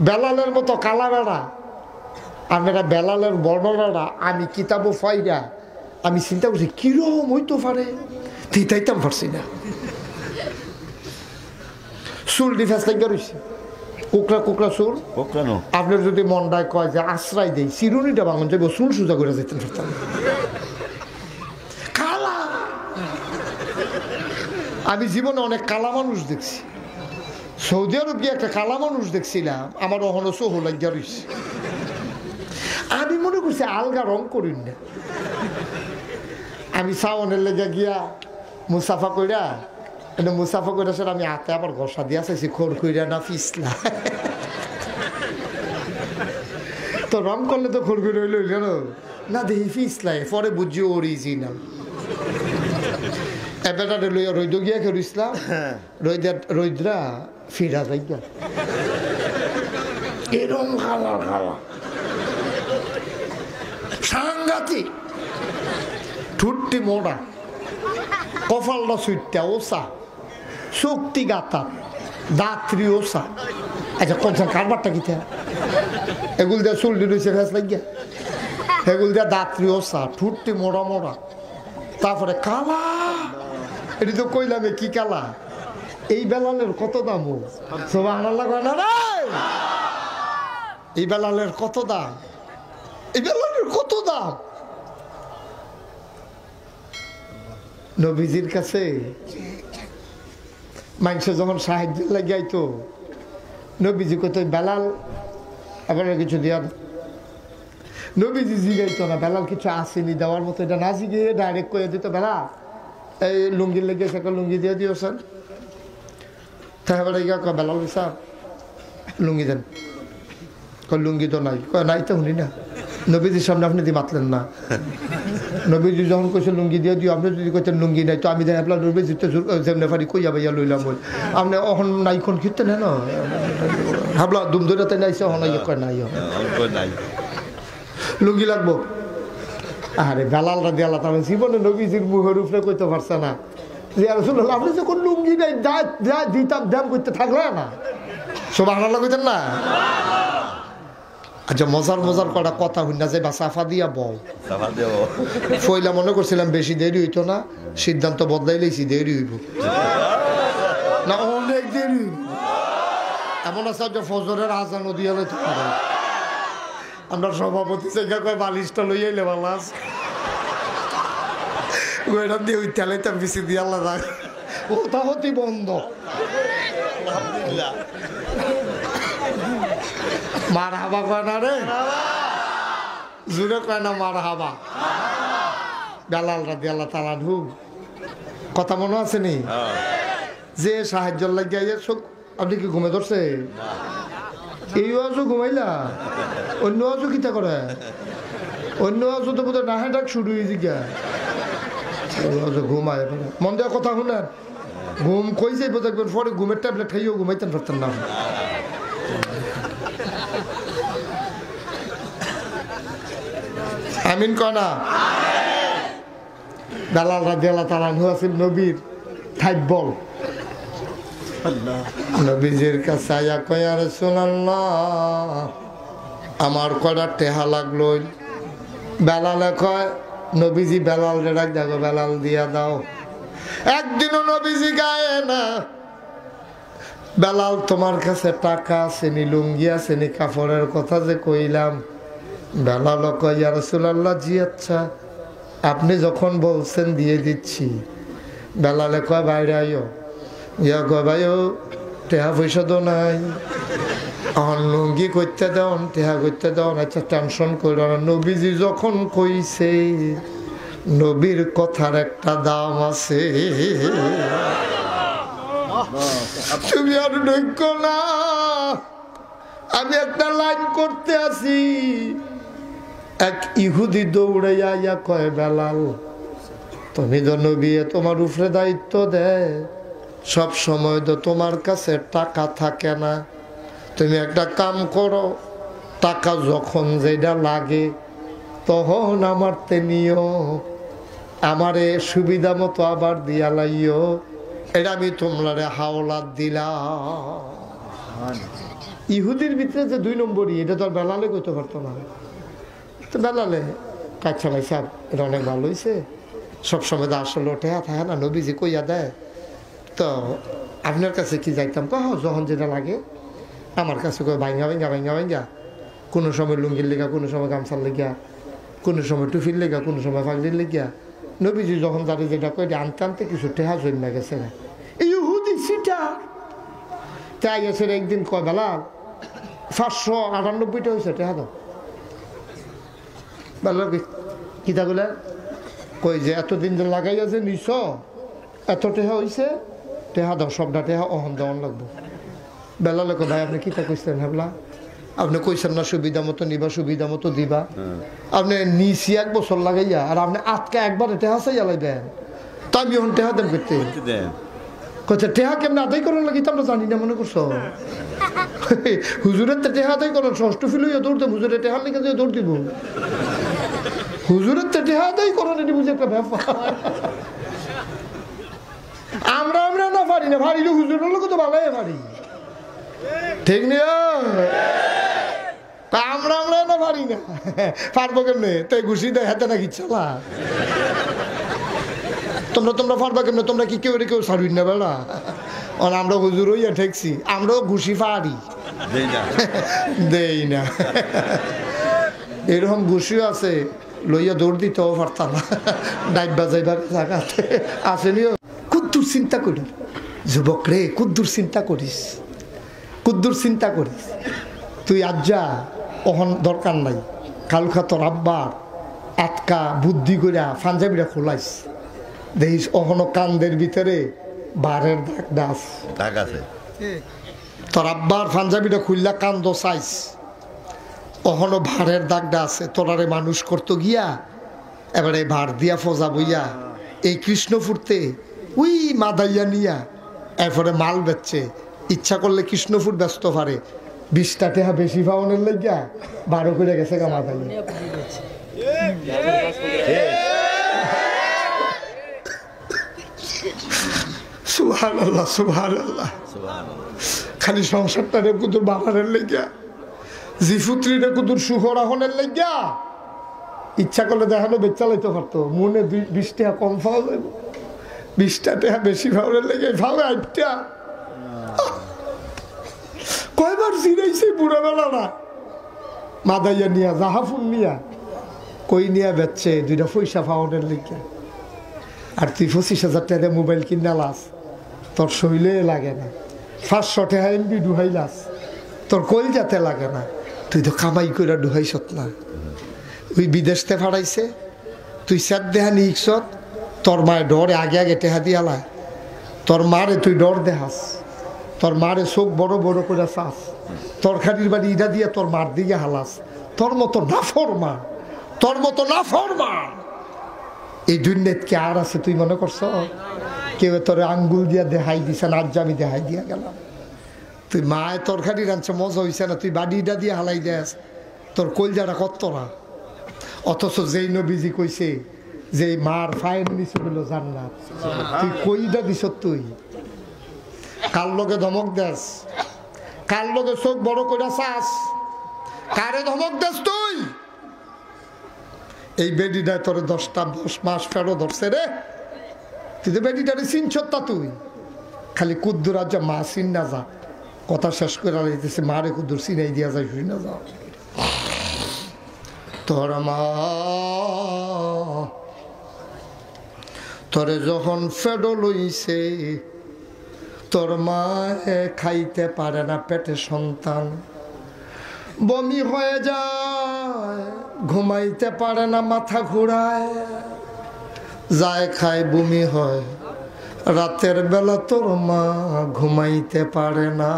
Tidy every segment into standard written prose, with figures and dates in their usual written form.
বেলালের মতো কালা বেড়া আমরা বেলালের বর্ণনাটা আমি কিতাবও ফাইরা আমি চিন্তা করছি কিরকম হইতে পারে দিতাইতাম পারছি না। চুল ডিফেন্স লাগিয়ে রয়েছে কুকরা কুকরা চুল কোকরানো আপনার যদি মনটায় কয় যে আশ্রয় দেই চিরুনিটা ভাঙন যাবো চুল সোজা করে যেতে পারতাম। কালা আমি জীবনে অনেক কালা মানুষ দেখছি। সৌদি আরব গিয়ে একটা কালা মানুষ দেখছিলাম আমার অহনো সোহ লাগিয়া রয়েছে। আমি মনে করছি আলগা রং করিন না। আমি সাওনের লেগে গিয়া মুসাফা কইরা মুসাফা কইরা স্যার আমি হাতে আবার ঘষা দিয়া চাইছি খোর কইরা না পিছলা তো রং করলে তো খোর কইরা হইল কেন না দেখি পিছলাই পরে বুঝি অরিজিনাল। এবারে লইয়া রইদ গিয়া খেয়েছিলাম রইদরা ফিরা যাই এরম খালা খালা সাংঘাতিক ঠুট্টি মোড়া কপালটা সুইটটা ওসা শক্তি গাতা দাত্রী ওসা। আচ্ছা কোনখান কারবারটা কিতা এগুল দিয়ে চুলটি রয়েছে ভেস লাগিয়া এগুল দিয়ে দাত্রী ওসা ঠুট্টি মোড়া মোড়া তারপরে কালা এটি তো কইলামে কি কালা। এই বেলালের কত দাম ও সবাই আনাল্লা করে না রে এই বেলালের কত দাম এই বেলালের কত দাম। নবীজির কাছে মানুষ যখন সাহায্য লাগাইতো নবীজি কত বেলাল এবার কিছু দিয়া নবীজি জিগাইতো না বেলাল কিছু আসেনি দেওয়ার মতো এটা না জিগিয়ে ডাইরেক্ট করে দিত বেলা এই লুঙ্গির লেগে একটা লুঙ্গি দিয়ে দিও স্যার তাহলে বেলাল স্যার লুঙ্গি দেন লুঙ্গি তো নাই নাই তো শুনি না। নবীজির সামনে আপনি দিয়ে মাতলেন না। নবীজি যখন কইছে লুঙ্গি দিয়ে দিও আপনি যদি কইতেন লুঙ্গি নাই তো আমি দেখ আপনার নবীজিতে যেমনি পারি কইয়া ভাইয়া লইলাম বল আপনি অহন নাইখন খিরতেন না হাবলা দুম ধরে তাই নাইছে অহন কয় নাই লুঙ্গি লাগবো। আরে বেলাল রাদি আল্লাহ তাআলা জীবনে নবীজির মুখের উপরে কইতে পারছে না যে রাসূলুল্লাহ আপনি যখন লুঙ্গি নাই যা দিতাম দাম করতে থাকলে না সুবহানাল্লাহ কইতেন না। আচ্ছা মজার মজার কটা কথা হই না যে বা সাফা দিয়া বল ফইলা মনে করছিলাম বেশি দেরি হইতো না সিদ্ধান্ত বদলাই লইছি দেরি হইব না অনেক দেরি এমন আছে যে ফজরের আজানও দিয়া লইতে পারে। আমরা সভাপতি জায়গা কয় বালিশটা লইয়া এলে ভালো আছে গয়রা দিয়ে ওই তেলাইতে বেশি দিয়ে আল্লাহ রাখ ওটা হতি বন্ধ মার হাবা কয় না রে জুড়ে কয় না মার হাবা। বেলাল রাদি আল্লাহ তাআলা ঢুক কথা মনে আছে নি যে সাহায্য লাগিয়ে আপনি কি ঘুমে ধরছে এই আজও ঘুমাইলা অন্য আজও কিতা করে অন্য আজও তো বোধ নাহে ডাক শুরু হয়েছে গিয়া ঘুমায় মন দেওয়া কথা শুনেন ঘুম কই যাইব দেখবেন পরে ঘুমের ট্যাবলেট খাইও ঘুমাইতেন পারতেন না। আমিন কনা বেলাল রাদিয়াল্লাহু তাআলা আনহু আছেন নবীর থাইবল নবীজির কাছে আয়া কয় ইয়া রাসূলুল্লাহ আমার কয়টা টেহা লাগলো। বেলালে কয় নবীজি বেলাল রে ডাক দেখো বেলাল দিয়া দাও। একদিনও নবীজি গায়ে না বেলাল তোমার কাছে টাকা আসেনি লুঙ্গি আসেনি কাপড়ের কথা যে কইলাম। বেলাল কয় ইয়া রাসূলুল্লাহ জি আচ্ছা আপনি যখন বলছেন দিয়ে দিচ্ছি। বেলালে কয় বাইরে আইও ইয়া কয় ভাইও টেহা পয়সা তো নাই লুঙ্গি করতে দেন টেহা করতে দেন। আচ্ছা টেনশন করল না নবীজি যখন কইছে নবীর কথার একটা দাম আছে তুমি আর নৈক্য না। আমি একটা লাইন করতে আছি এক ইহুদি দৌড়াইয়া ইয়া কয় বেলাল তুমি তো নবী তোমার উপরে দায়িত্ব দেয় সব সময় তো তোমার কাছে টাকা থাকে না। তুমি একটা কাম করো টাকা যখন যেটা লাগে তখন আমার তে নিও আমারে সুবিধা মতো আবার দিয়া লাইও এটা আমি তোমরা হাওলাত দিলাম। ইহুদির ভিতরে যে 2 নম্বরই, এটা তো আর বেলালে করতে পারতো না। তো বেলালে আচ্ছা ভাই সাহেব, এটা অনেক ভালো হয়েছে, সবসময় তো আসলে টেহা থাকে না, নবীজি কইয়া দেয়, তো আপনার কাছে কি যাইতাম, কহ যখন যেটা লাগে। আমার কাছে কই ভাঙ্গা ভাঙ্গা ভাঙ্গা ভাঙ্গা, কোনো সময় লুঙ্গির লেগা, কোনো সময় গামছার লেগা, কোনো সময় টুফির লেগা, কোনো সময় ফাগলির লেগা। নবীজি যখন তাদের যেটা কই আনতে আনতে কিছু টেহা জন্মে গেছে না, ইহুদি সিটা তাই গেছে। একদিন কয় বেলাল 598টা হয়েছে, টেহা দাও। বেলাল কিতাগুলা কই যে এতদিন যে লাগাইয়া যে নিছ, এত টেহা হয়েছে, টেহা দাও, সবটা টেহা অহন দেওয়ান লাগবো। বেলালে কয় ভাই আপনি কিতা কইছেন হেবলা, আপনি কইছেন না সুবিধা মতো নিবা, সুবিধা মতো দিবা। আপনি নিছি 1 বছর লাগাইয়া, আর আপনি আটকা একবারে টেহা চাইয়া লাইবেন, তা আমি এখন টেহা দেন করতে কইছে টেহা কেমন আদায় করার লাগি তো আমরা জানি না, মনে করছো হুজুরের তো টেহা আদায় করেন, ষষ্ঠ ফিল হইয়া দৌড় দেব, হুজুরের টেহার লেগে দিয়ে দৌড় দিব, হুজুরের তো টেহা আদায় করেন, এটি বুঝে একটা ব্যাপার। আমরা না পারি না, পারি হুজুরের লোক তো ভালোই পারি, ঠিক নিয়ে আমরা না পারি না, পারবো কেমনে, তাই ঘুষি দেয় হাতে নাকি চালা। তোমরা পারবা কেমনে, তোমরা কি কেউ কেউ ছাড়বি না বেড়া, আমরা হুজুর হইয়া ঠেকছি, আমরাও ঘুষি পারি দেই না। এরকম ঘুষিও আছে, লইয়া দৌড় দিতেও পারতাম না, ডাইবা যাইবার জায়গাতে আসেনিও। কুদ্দুর চিন্তা করি যুবক রে, কুদ্দুর চিন্তা করিস, কুদ্দুর চিন্তা করিস। তুই আজ যা, অহন দরকার নাই, কালকা তোর আব্বার আটকা বুদ্ধি করিয়া পাঞ্জাবিটা খোলাইস, দেখিস অহনো কান্দের ভিতরে বারের দাগ আছে। তোর আব্বার পাঞ্জাবিটা খুললা কান্দ চাইস, অহনো ভাড়ের দাগটা আছে। তোরারে মানুষ করতো গিয়া এবারে ভাড় দিয়া ফজা বইয়া এই কৃষ্ণপুরতে ওই মাদাইয়া নিয়া এরপরে মাল বেচছে, ইচ্ছা করলে কৃষ্ণপুর ব্যস্ত পারে, 20টা টাকা বেশি পাওনের লাগিয়া 12 করে গেছে গা মাদাইয়া। সুবহানাল্লাহ সুবহানাল্লাহ। খালি সংসারটারে কুতুর বাবারের লাগিয়া, জিফুত্রিরে কুতুর সুখরাহনের লাগিয়া ইচ্ছা করলে দেখানো বেচা লাইতে পারতো, মনে 20 টাকা কম পাওয়া যাবে, 20টা টাকা বেশি পাওয়ার লেগে ভাবে 8টা। কয়বার জিরাইছে বুড়া বেলা না, মাদাইয়া নিয়া জাহাফুন নিয়া কই নিয়া বেচছে 2টা পয়সা পাওয়ার লেগে। আর তুই 25,000 টাকা মোবাইল কিনা লাস, তোর শৈলে লাগে না, 500 টাকা এমবি ডুহাইলাস, তোর কই যাতে লাগে না, তুই তো কামাই করে ডুহাইছত না। ওই বিদেশতে ফাড়াইছে, তুই স্যার দেহা নিকছত, তোর মায়ের ডরে আগে আগে টেহা দিয়ালা, তোর মারে তুই ডর দেহাস, তোর মারে চোখ বড় বড় করে চাস, তরকারির বাড়ি ইটা দিয়ে তোর মার দিকে হালাস। তোর মতো নাফরমা, তোর মতো নাফরমা এই দুনিয়াত কে আর আছে তুই মনে করছ? কেউ তোর আঙ্গুল দিয়া দেখাই দিছে না, আজ আমি দেখাই দিয়া গেলাম। তুই মায়ের তরকারি রাঁধছে মজা হয়েছে না, তুই বাড়িটা দিয়ে হালাই দেস, তোর কলজাটা কত না। অথচ যেই নবীজি কইছে যে মার ফায়ের নিচে হলো জান্নাত, তুই কইটা দিস, তুই কার লোকে ধমক দেস, কার লোকে চোখ বড় করে চাস, কারে ধমক দেস তুই? এই বেডিটা তোর 10 মাস ফেরো ধরছে রে, তুই তো বেডিটারে চিনছত্তা, তুই খালি কুদ্দুর আজ মা চিন না যা, কথা শেষ করে আলাইতেছে মারে কুদ্দুর চিনাই দিয়া যায়, শুই না যা। তোর মা তোরে যখন ফেডো লইছে, তোর মা খাইতে পারে না, পেটে সন্তান, বমি হয়ে যায়, ঘুমাইতে পারে না, মাথা ঘুরায় যায়, খায় বমি হয়। রাতের বেলা তোর মা ঘুমাইতে পারে না,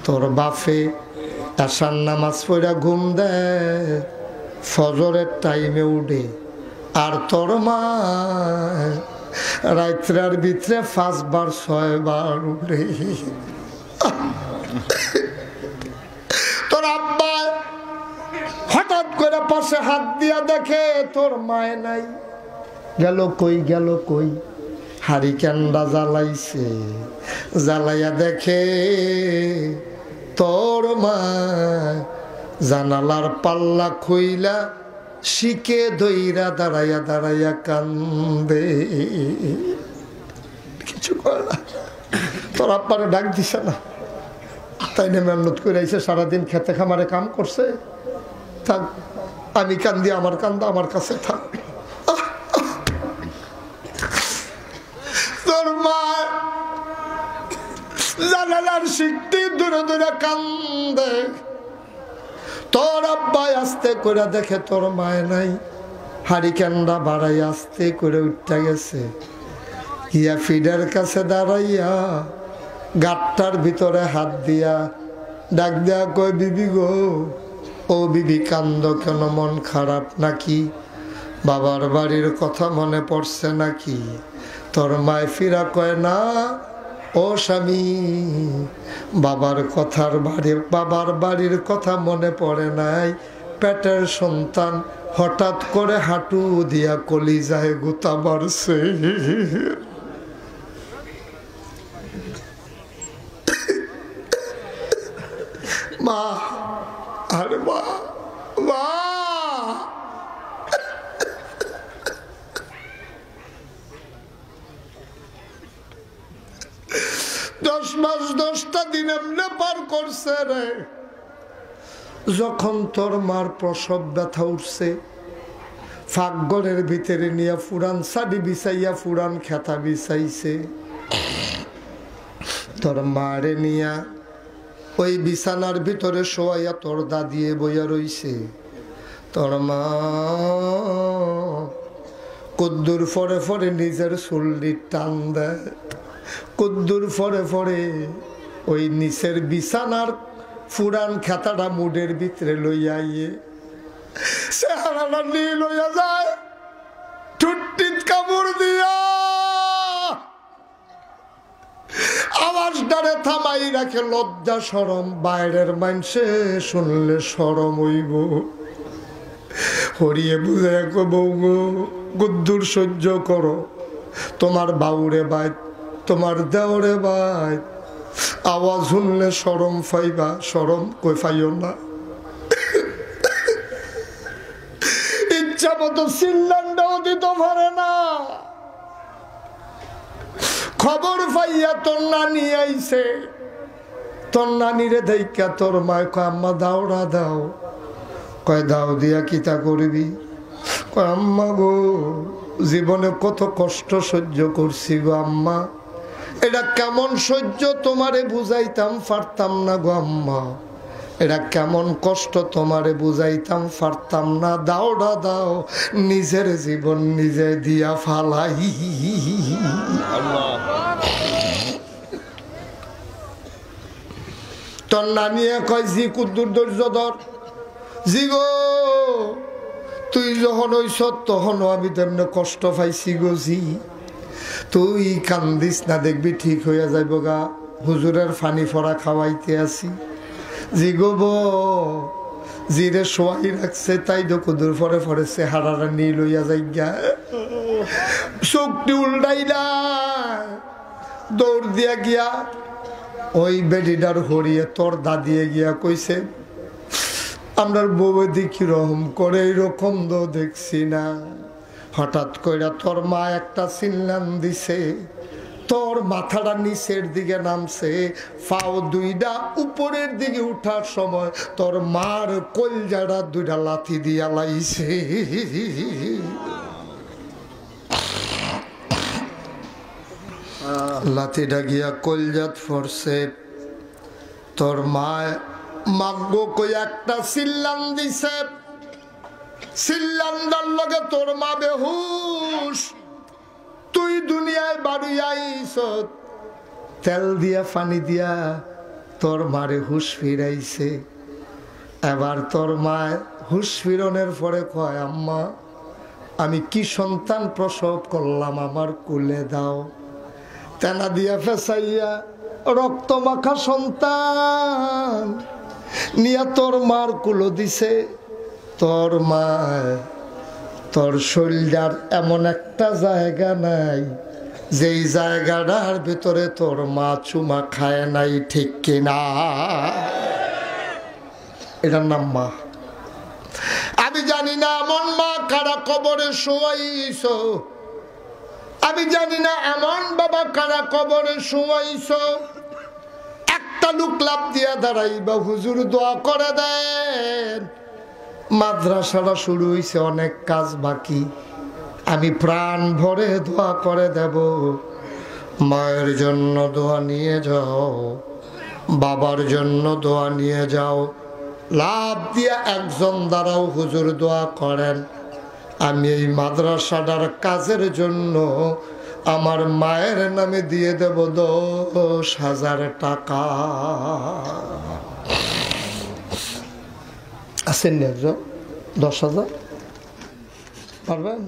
তোর বাপে আসার নামাজ পড়া ঘুম দেয়, ফজরের টাইমে উঠে, আর তোর মা রাত্রার ভিতরে 5 বার 6 বার উঠে। তোর আব্বা হঠাৎ করে পাশে হাত দিয়া দেখে তোর মায় নাই, গেল কই গেল কই, হারিকেনটা জ্বালাইছে, জ্বালাইয়া দেখে তোর মা জানালার পাল্লা খুইলা শিকে দইরা দাঁড়াইয়া দাঁড়াইয়া কান্দে, কিছু করে না। তোর আব্বারে ডাক দিছে না, তাই না মেহনত করে আইসে, সারাদিন খেতে খামারে কাম করছে, থাক আমি কান্দি, আমার কান্দা আমার কাছে থাক। তোর মা জানালার শিখতে দূরে দূরে কান্দে, তোর আব্বাই আস্তে করে দেখে তোর মায় নাই, হারিকেনটা বাড়াই আস্তে করে উঠতে গেছে, ইয়া ফিডের কাছে দাঁড়াইয়া গাটটার ভিতরে হাত দিয়া ডাক দেয়া কয়, বিবি গো, ও বিবি কান্দ কেন, মন খারাপ নাকি, বাবার বাড়ির কথা মনে পড়ছে নাকি? তোর মায় ফিরা কয়, না ও স্বামী, বাবার বাড়ির কথা মনে পড়ে নাই, পেটের সন্তান হঠাৎ করে হাঁটু দিয়া কলিজায় গুতা মারছে। মা, আরে মা, মা, 10 মাস 10টা দিন এমনি পার করছে রে। যখন তোর মার প্রসব ব্যথা উঠছে, ফাঁকঘরের ভিতরে নিয়ে ফুরান শাড়ি বিছাইয়া ফুরান খেতা বিছাইছে, তোর মারে নিয়া ওই বিছানার ভিতরে শোয়াইয়া তোর দাদিয়ে বইয়া রইছে। তোর মা কদ্দুর ফরে ফরে নিজের চুল্লি টান দেয়, কদ্দুর ফরে ফরে ওই নিচের বিছানার ফুরান খেতাটা মুডের ভিতরে লইয়া ইয়ে চেহারাটা নিয়ে লইয়া যায়, ঠুট্টিত কামড় দিয়া আওয়াজটারে থামাই রাখে। লজ্জা শরম বাইরের মানুষে শুনলে শরম হইব, হরিয়ে বুঝে বউ গো, গুদ্দুর সহ্য করো, তোমার বাউরে বাইত, তোমার দেওরে বাইত, আওয়াজ শুনলে শরম পাইবা, শরম কই পাইও না। ইচ্ছা মতো সিল্লান্ডাও দিতে পারে না। খবর পাইয়া তোর নানি আইছে, তোর নানিরে দেখা তোর মায় কয়, আম্মা দাওরা দাও। কয় দাও দিয়া কিতা করবি? কয় আম্মা গো, জীবনে কত কষ্ট সহ্য করছি গো আম্মা, এটা কেমন সহ্য তোমারে বুঝাইতাম পারতাম না গো আম্মা, এটা কেমন কষ্ট তোমারে বুঝাইতাম পারতাম না, দাওটা দাও, নিজের জীবন নিজে দিয়া ফালাই। তোর নানিয়ে কয়, জি কুদ্দুর ধৈর্য ধর, জি গো তুই যখন হইস তখনও আমি তেমনি কষ্ট পাইছি গো, জি তুই কান্দিস না, দেখবি ঠিক হইয়া যাইব গা, হুজুরের ফানি ফড়া খাওয়াইতে আসি। জি গো জিরে শোয়াই রাখছে, তাই তো কুদুর ফরে ফরে চেহারাটা নিয়ে লইয়া যাই গা, চোখটি উল্টাইলা দৌড় দিয়া গিয়া ওই বেডিটার হরিয়ে তোর দাদিয়ে গিয়া কইছে, আমরার বউ দেখি রহম করে, এইরকম তো দেখছি না। হঠাৎ কইরা তোর মা একটা চিল্লান দিছে, তোর মাথাটা নিচের দিকে নামছে, পাও দুইটা উপরের দিকে উঠার সময় তোর মার কলজাটা দুইটা লাথি দিয়া লাইছে। লাথিটা গিয়া কলজাত পড়ছে, তোর মা মাগো কই একটা চিল্লান দিছে, চিল্লান্ডার লগে তোর মা বেহুশ। তুই দুনিয়ায় বাড়ি আইস, তেল দিয়া পানি দিয়া তোর মারে হুশ ফিরাইছে। এবার তোর মা হুশ ফিরনের পরে কয়, আম্মা আমি কি সন্তান প্রসব করলাম, আমার কুলে দাও। তেনা দিয়া ফেসাইয়া রক্ত মাখা সন্তান নিয়া তোর মার কুলো দিছে। তোর মা, তোর শরীরটার এমন একটা জায়গা নাই যেই জায়গাটার ভিতরে তোর মা চুমা খায় নাই, ঠিক কিনা? এটার নাম মা। আমি জানি না এমন মা কারা কবরে শোয়াইছ, আমি জানি না এমন বাবা কারা কবরে শোয়াইছ। একটা লোক লাভ দিয়া দাঁড়াইবা, হুজুর দোয়া করে দেন, মাদ্রাসাটা শুরু হয়েছে, অনেক কাজ বাকি, আমি প্রাণ ভরে দোয়া করে দেব। মায়ের জন্য দোয়া নিয়ে যাও, বাবার জন্য দোয়া নিয়ে যাও। লাভ দিয়া একজন দাঁড়াও, হুজুর দোয়া করেন, আমি এই মাদ্রাসাটার কাজের জন্য আমার মায়ের নামে দিয়ে দেব 10,000 টাকা। আছেন না 10,000 পারবেন?